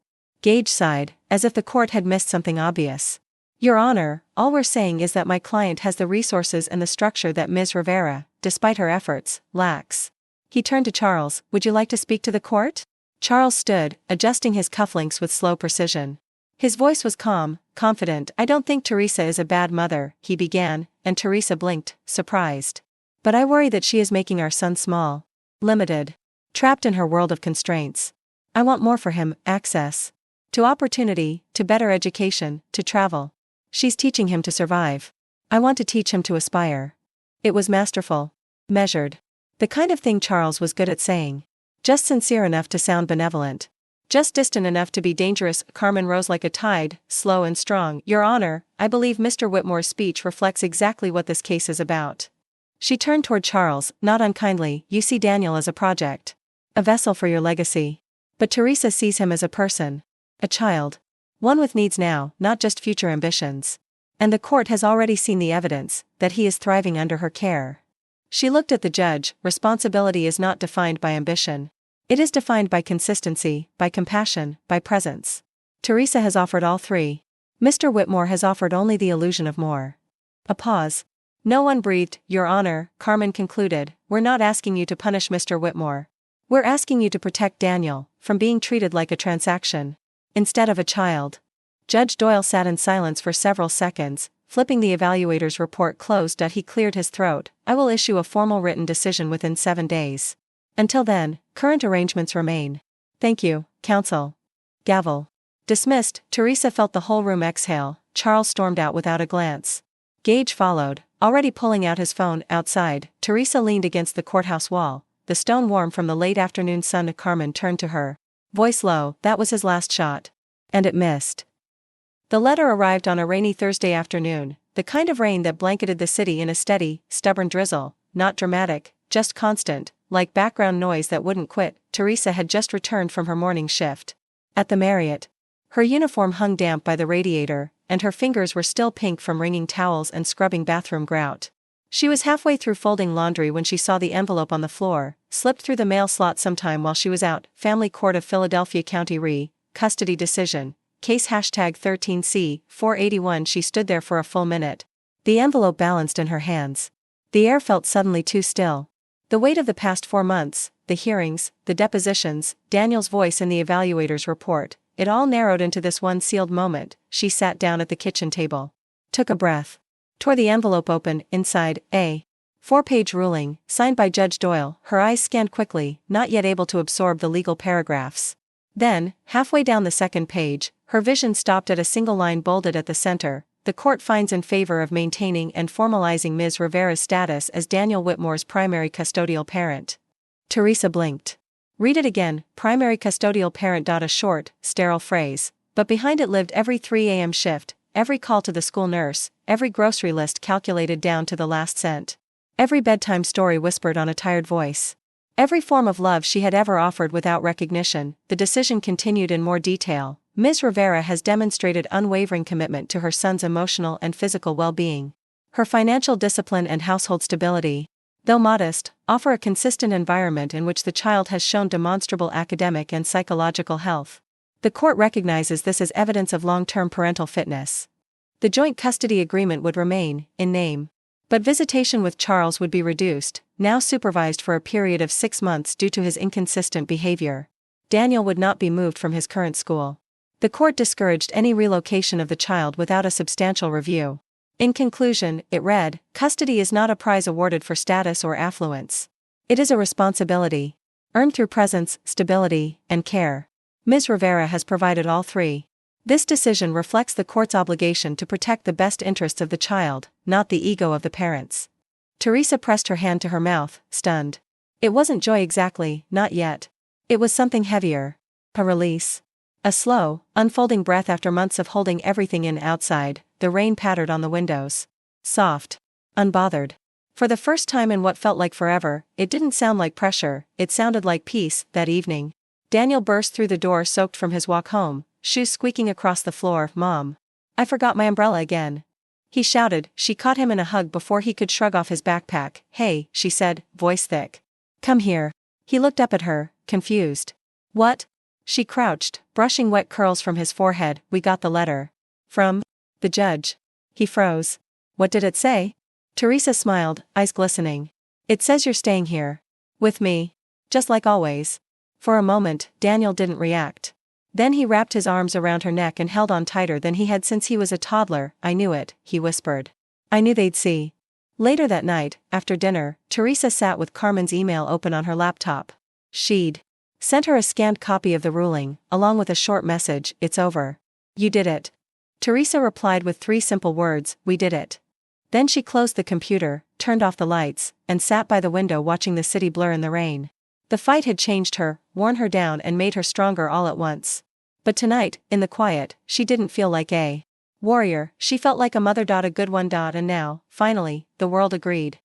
Gage sighed, as if the court had missed something obvious. Your Honor, all we're saying is that my client has the resources and the structure that Ms. Rivera, despite her efforts, lacks. He turned to Charles. Would you like to speak to the court? Charles stood, adjusting his cufflinks with slow precision. His voice was calm, confident. I don't think Teresa is a bad mother, he began, and Teresa blinked, surprised. But I worry that she is making our son small, limited, trapped in her world of constraints. I want more for him, access to opportunity, to better education, to travel. She's teaching him to survive. I want to teach him to aspire. It was masterful, measured. The kind of thing Charles was good at saying. Just sincere enough to sound benevolent. Just distant enough to be dangerous. Carmen rose like a tide, slow and strong. Your Honor, I believe Mr. Whitmore's speech reflects exactly what this case is about. She turned toward Charles, not unkindly. You see Daniel as a project. A vessel for your legacy. But Teresa sees him as a person. A child. One with needs now, not just future ambitions. And the court has already seen the evidence that he is thriving under her care. She looked at the judge. Responsibility is not defined by ambition. It is defined by consistency, by compassion, by presence. Teresa has offered all three. Mr. Whitmore has offered only the illusion of more. A pause. No one breathed. Your Honor, Carmen concluded, we're not asking you to punish Mr. Whitmore. We're asking you to protect Daniel from being treated like a transaction instead of a child. Judge Doyle sat in silence for several seconds, flipping the evaluator's report closed. He cleared his throat. I will issue a formal written decision within 7 days. Until then, current arrangements remain. Thank you, counsel. Gavel. Dismissed. Teresa felt the whole room exhale. Charles stormed out without a glance. Gage followed, already pulling out his phone. Outside, Teresa leaned against the courthouse wall, the stone warm from the late afternoon sun. Carmen turned to her. Voice low. That was his last shot. And it missed. The letter arrived on a rainy Thursday afternoon, the kind of rain that blanketed the city in a steady, stubborn drizzle, not dramatic, just constant, like background noise that wouldn't quit. Teresa had just returned from her morning shift at the Marriott. Her uniform hung damp by the radiator, and her fingers were still pink from wringing towels and scrubbing bathroom grout. She was halfway through folding laundry when she saw the envelope on the floor, slipped through the mail slot sometime while she was out. Family Court of Philadelphia County Re. Custody decision. Case #13C, 481. She stood there for a full minute. The envelope balanced in her hands. The air felt suddenly too still. The weight of the past 4 months, the hearings, the depositions, Daniel's voice in the evaluator's report, it all narrowed into this one sealed moment. She sat down at the kitchen table. Took a breath. Tore the envelope open. Inside, a 4-page ruling, signed by Judge Doyle. Her eyes scanned quickly, not yet able to absorb the legal paragraphs. Then, halfway down the second page, her vision stopped at a single line bolded at the center. The court finds in favor of maintaining and formalizing Ms. Rivera's status as Daniel Whitmore's primary custodial parent. Teresa blinked. Read it again. Primary custodial parent. A short, sterile phrase, but behind it lived every 3 a.m. shift, every call to the school nurse, every grocery list calculated down to the last cent. Every bedtime story whispered on a tired voice. Every form of love she had ever offered without recognition. The decision continued in more detail. Ms. Rivera has demonstrated unwavering commitment to her son's emotional and physical well-being. Her financial discipline and household stability, though modest, offer a consistent environment in which the child has shown demonstrable academic and psychological health. The court recognizes this as evidence of long-term parental fitness. The joint custody agreement would remain, in name. But visitation with Charles would be reduced, now supervised for a period of 6 months due to his inconsistent behavior. Daniel would not be moved from his current school. The court discouraged any relocation of the child without a substantial review. In conclusion, it read, custody is not a prize awarded for status or affluence. It is a responsibility, earned through presence, stability, and care. Ms. Rivera has provided all three. This decision reflects the court's obligation to protect the best interests of the child, not the ego of the parents. Teresa pressed her hand to her mouth, stunned. It wasn't joy exactly, not yet. It was something heavier. A release. A slow, unfolding breath after months of holding everything in. Outside, the rain pattered on the windows. Soft. Unbothered. For the first time in what felt like forever, it didn't sound like pressure, it sounded like peace. That evening, Daniel burst through the door soaked from his walk home, shoes squeaking across the floor. Mom. I forgot my umbrella again. He shouted. She caught him in a hug before he could shrug off his backpack. Hey, she said, voice thick. Come here. He looked up at her, confused. What? She crouched, brushing wet curls from his forehead. We got the letter. From the judge. He froze. What did it say? Teresa smiled, eyes glistening. It says you're staying here. With me. Just like always. For a moment, Daniel didn't react. Then he wrapped his arms around her neck and held on tighter than he had since he was a toddler. I knew it, he whispered. I knew they'd see. Later that night, after dinner, Teresa sat with Carmen's email open on her laptop. She'd sent her a scanned copy of the ruling, along with a short message. It's over. You did it. Teresa replied with 3 simple words, we did it. Then she closed the computer, turned off the lights, and sat by the window watching the city blur in the rain. The fight had changed her, worn her down and made her stronger all at once. But tonight, in the quiet, she didn't feel like a warrior, she felt like a mother. A good one. And now, finally, the world agreed.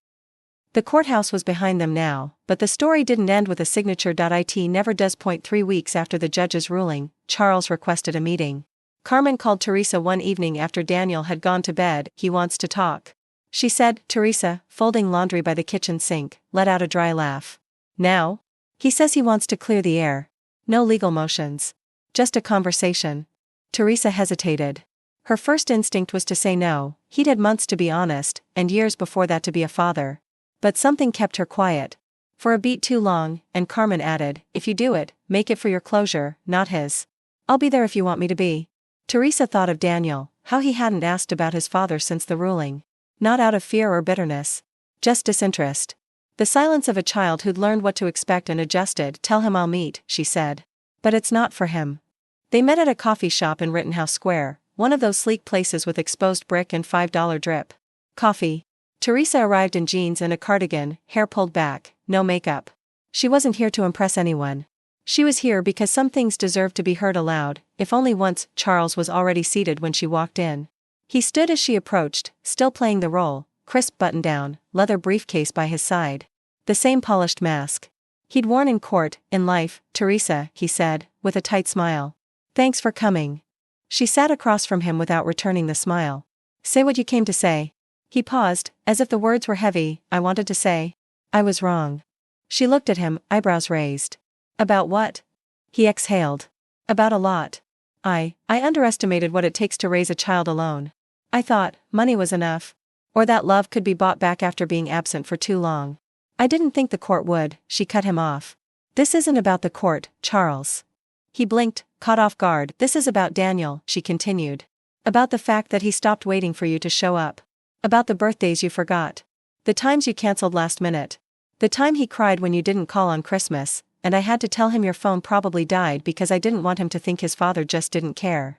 The courthouse was behind them now, but the story didn't end with a signature. It never does. 3 weeks after the judge's ruling, Charles requested a meeting. Carmen called Teresa one evening after Daniel had gone to bed. He wants to talk. She said. Teresa, folding laundry by the kitchen sink, let out a dry laugh. Now? He says he wants to clear the air. No legal motions. Just a conversation. Teresa hesitated. Her first instinct was to say no. He'd had months to be honest, and years before that to be a father. But something kept her quiet. For a beat too long, and Carmen added, if you do it, make it for your closure, not his. I'll be there if you want me to be. Teresa thought of Daniel, how he hadn't asked about his father since the ruling. Not out of fear or bitterness. Just disinterest. The silence of a child who'd learned what to expect and adjusted. Tell him I'll meet, she said. But it's not for him. They met at a coffee shop in Rittenhouse Square, one of those sleek places with exposed brick and $5 drip. Coffee. Teresa arrived in jeans and a cardigan, hair pulled back, no makeup. She wasn't here to impress anyone. She was here because some things deserved to be heard aloud, if only once. Charles was already seated when she walked in. He stood as she approached, still playing the role, crisp button-down, leather briefcase by his side. The same polished mask he'd worn in court, in life. Teresa, he said, with a tight smile. Thanks for coming. She sat across from him without returning the smile. Say what you came to say. He paused, as if the words were heavy. I wanted to say. I was wrong. She looked at him, eyebrows raised. About what? He exhaled. About a lot. I underestimated what it takes to raise a child alone. I thought money was enough. Or that love could be bought back after being absent for too long. I didn't think the court would. She cut him off. This isn't about the court, Charles. He blinked, caught off guard. This is about Daniel, she continued. About the fact that he stopped waiting for you to show up. About the birthdays you forgot. The times you canceled last minute. The time he cried when you didn't call on Christmas, and I had to tell him your phone probably died because I didn't want him to think his father just didn't care.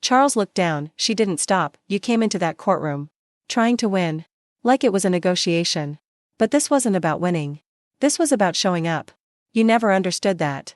Charles looked down. She didn't stop. You came into that courtroom trying to win. Like it was a negotiation. But this wasn't about winning. This was about showing up. You never understood that.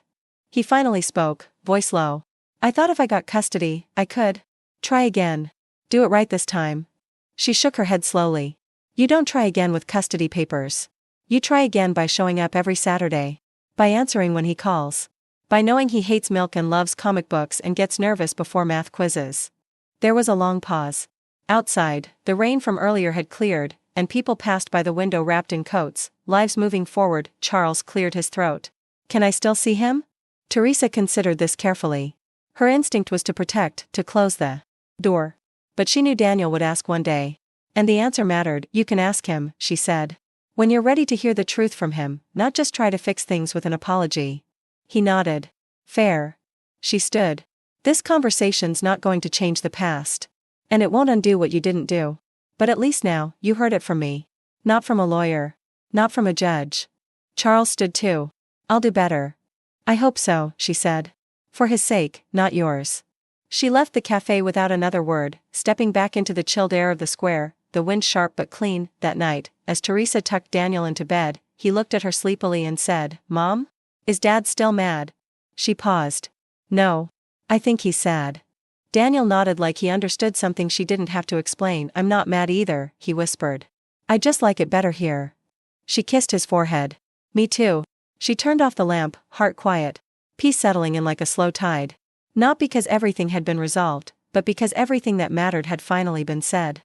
He finally spoke, voice low. I thought if I got custody, I could try again. Do it right this time. She shook her head slowly. You don't try again with custody papers. You try again by showing up every Saturday. By answering when he calls. By knowing he hates milk and loves comic books and gets nervous before math quizzes. There was a long pause. Outside, the rain from earlier had cleared, and people passed by the window wrapped in coats, lives moving forward. Charles cleared his throat. Can I still see him? Teresa considered this carefully. Her instinct was to protect, to close the door. But she knew Daniel would ask one day. And the answer mattered. You can ask him, she said. When you're ready to hear the truth from him, not just try to fix things with an apology. He nodded. Fair. She stood. This conversation's not going to change the past. And it won't undo what you didn't do. But at least now, you heard it from me. Not from a lawyer. Not from a judge. Charles stood too. I'll do better. I hope so, she said. For his sake, not yours. She left the cafe without another word, stepping back into the chilled air of the square, the wind sharp but clean. That night, as Teresa tucked Daniel into bed, he looked at her sleepily and said, Mom? Is Dad still mad? She paused. No. I think he's sad. Daniel nodded like he understood something she didn't have to explain. I'm not mad either, he whispered. I just like it better here. She kissed his forehead. Me too. She turned off the lamp, heart quiet. Peace settling in like a slow tide. Not because everything had been resolved, but because everything that mattered had finally been said.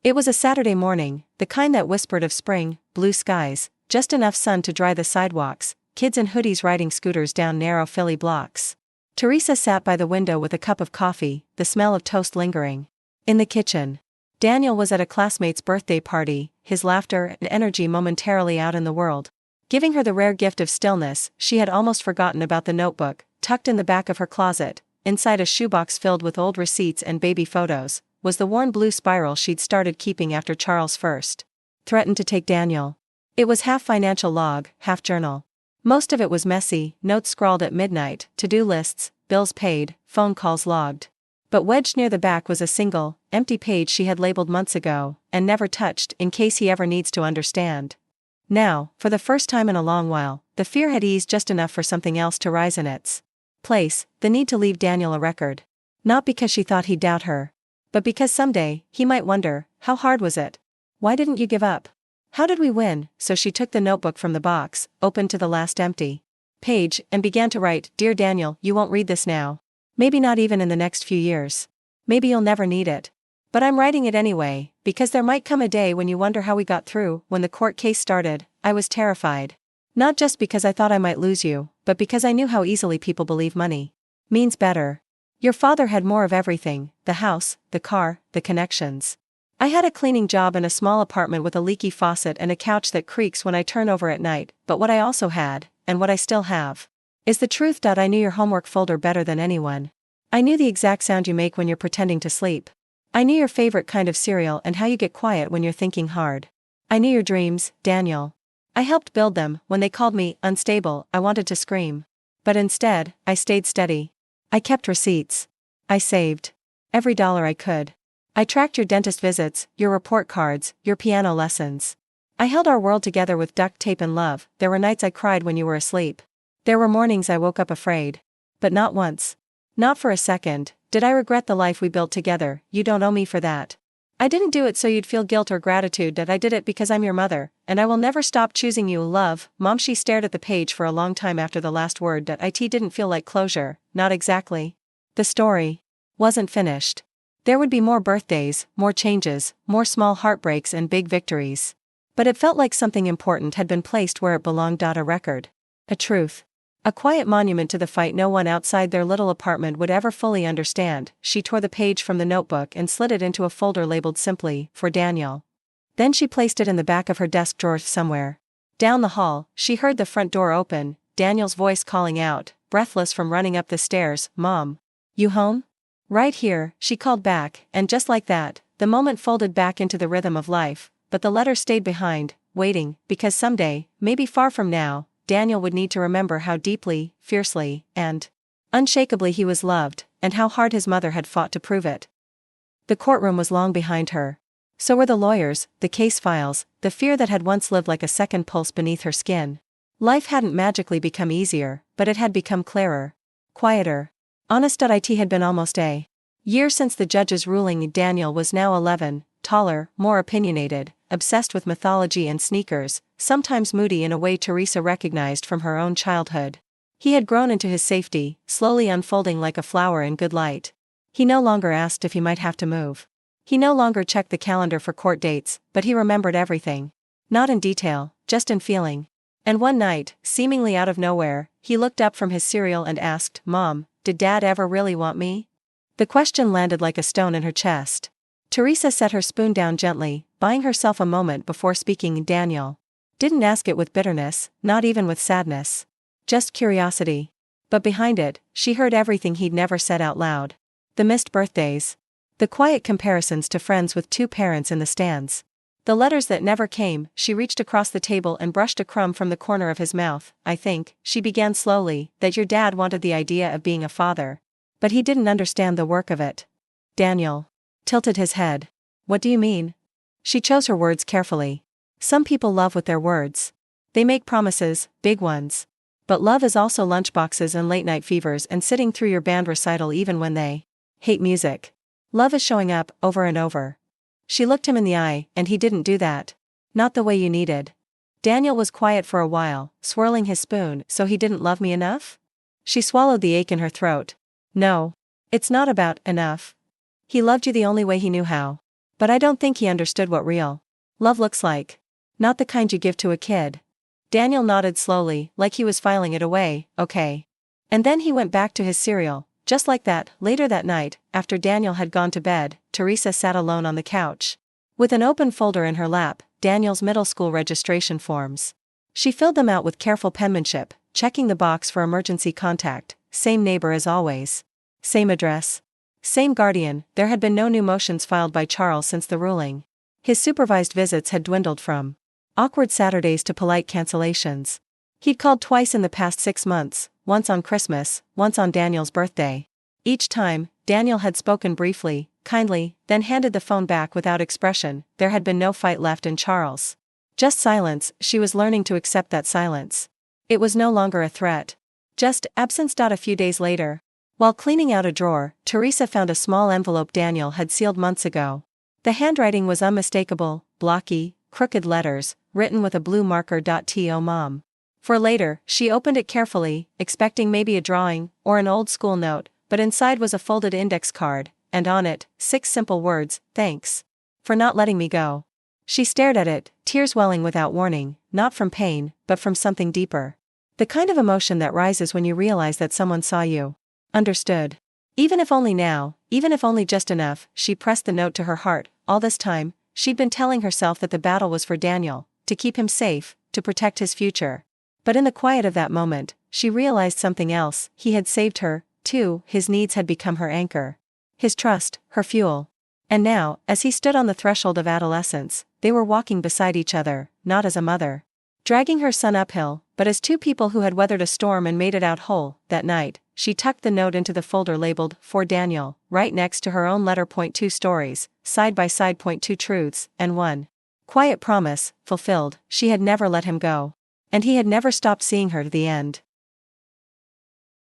It was a Saturday morning, the kind that whispered of spring, blue skies, just enough sun to dry the sidewalks, kids in hoodies riding scooters down narrow Philly blocks. Teresa sat by the window with a cup of coffee, the smell of toast lingering. In the kitchen, Daniel was at a classmate's birthday party, his laughter and energy momentarily out in the world. Giving her the rare gift of stillness, she had almost forgotten about the notebook, tucked in the back of her closet. Inside a shoebox filled with old receipts and baby photos, was the worn blue spiral she'd started keeping after Charles first threatened to take Daniel. It was half financial log, half journal. Most of it was messy, notes scrawled at midnight, to-do lists, bills paid, phone calls logged. But wedged near the back was a single, empty page she had labeled months ago, and never touched in case he ever needs to understand. Now, for the first time in a long while, the fear had eased just enough for something else to rise in its place, the need to leave Daniel a record. Not because she thought he'd doubt her, but because someday, he might wonder, how hard was it? Why didn't you give up? How did we win? So she took the notebook from the box, opened to the last empty page, and began to write, "Dear Daniel, you won't read this now. Maybe not even in the next few years. Maybe you'll never need it. But I'm writing it anyway, because there might come a day when you wonder how we got through. When the court case started, I was terrified. Not just because I thought I might lose you, but because I knew how easily people believe money means better. Your father had more of everything, the house, the car, the connections. I had a cleaning job in a small apartment with a leaky faucet and a couch that creaks when I turn over at night, but what I also had, and what I still have, is the truth. I knew your homework folder better than anyone. I knew the exact sound you make when you're pretending to sleep. I knew your favorite kind of cereal and how you get quiet when you're thinking hard. I knew your dreams, Daniel. I helped build them. When they called me unstable, I wanted to scream. But instead, I stayed steady. I kept receipts. I saved every dollar I could. I tracked your dentist visits, your report cards, your piano lessons. I held our world together with duct tape and love. There were nights I cried when you were asleep. There were mornings I woke up afraid. But not once. Not for a second, did I regret the life we built together. You don't owe me for that. I didn't do it so you'd feel guilt or gratitude. That I did it because I'm your mother, and I will never stop choosing you. Love, Mom. She stared at the page for a long time after the last word. It didn't feel like closure, not exactly. The story wasn't finished. There would be more birthdays, more changes, more small heartbreaks and big victories. But it felt like something important had been placed where it belonged. A record. A truth. A quiet monument to the fight no one outside their little apartment would ever fully understand. She tore the page from the notebook and slid it into a folder labeled simply, "For Daniel." Then she placed it in the back of her desk drawer somewhere. Down the hall, she heard the front door open, Daniel's voice calling out, breathless from running up the stairs, "Mom. You home?" "Right here," she called back, and just like that, the moment folded back into the rhythm of life. But the letter stayed behind, waiting, because someday, maybe far from now, Daniel would need to remember how deeply, fiercely, and unshakably he was loved, and how hard his mother had fought to prove it. The courtroom was long behind her. So were the lawyers, the case files, the fear that had once lived like a second pulse beneath her skin. Life hadn't magically become easier, but it had become clearer, quieter. Honest. It had been almost a year since the judge's ruling. Daniel was now 11, taller, more opinionated, obsessed with mythology and sneakers, sometimes moody in a way Teresa recognized from her own childhood. He had grown into his safety, slowly unfolding like a flower in good light. He no longer asked if he might have to move. He no longer checked the calendar for court dates, but he remembered everything. Not in detail, just in feeling. And one night, seemingly out of nowhere, he looked up from his cereal and asked, "Mom, did Dad ever really want me?" The question landed like a stone in her chest. Teresa set her spoon down gently, buying herself a moment before speaking. Daniel didn't ask it with bitterness, not even with sadness. Just curiosity. But behind it, she heard everything he'd never said out loud. The missed birthdays. The quiet comparisons to friends with two parents in the stands. The letters that never came. She reached across the table and brushed a crumb from the corner of his mouth. "I think," she began slowly, "that your dad wanted the idea of being a father. But he didn't understand the work of it." Daniel tilted his head. "What do you mean?" She chose her words carefully. Some people love with their words. They make promises, big ones. But love is also lunchboxes and late-night fevers and sitting through your band recital even when they hate music. Love is showing up, over and over. She looked him in the eye, and he didn't do that. Not the way you needed. Daniel was quiet for a while, swirling his spoon. "So he didn't love me enough?" She swallowed the ache in her throat. "No. It's not about enough. He loved you the only way he knew how. But I don't think he understood what real love looks like. Not the kind you give to a kid. Daniel nodded slowly, like he was filing it away. Okay. And then he went back to his cereal. Just like that. Later that night, after Daniel had gone to bed, Teresa sat alone on the couch. With an open folder in her lap, Daniel's middle school registration forms. She filled them out with careful penmanship, checking the box for emergency contact. Same neighbor as always. Same address. Same guardian. There had been no new motions filed by Charles since the ruling. His supervised visits had dwindled from awkward Saturdays to polite cancellations. He'd called twice in the past 6 months, once on Christmas, once on Daniel's birthday. Each time, Daniel had spoken briefly, kindly, then handed the phone back without expression. There had been no fight left in Charles. Just silence. She was learning to accept that silence. It was no longer a threat. Just absence. A few days later, while cleaning out a drawer, Teresa found a small envelope Daniel had sealed months ago. The handwriting was unmistakable, blocky, crooked letters, written with a blue marker. To Mom. For later, she opened it carefully, expecting maybe a drawing, or an old school note, but inside was a folded index card, and on it, 6 simple words: thanks for not letting me go. She stared at it, tears welling without warning, not from pain, but from something deeper. The kind of emotion that rises when you realize that someone saw you. Understood. Even if only now, even if only just enough. She pressed the note to her heart. All this time, she'd been telling herself that the battle was for Daniel, to keep him safe, to protect his future. But in the quiet of that moment, she realized something else. He had saved her, too. His needs had become her anchor. His trust, her fuel. And now, as he stood on the threshold of adolescence, they were walking beside each other, not as a mother dragging her son uphill, but as two people who had weathered a storm and made it out whole. That night, she tucked the note into the folder labeled, For Daniel, right next to her own letter. 2 stories, side by side. 2 truths, and 1 quiet promise, fulfilled. She had never let him go. And he had never stopped seeing her to the end.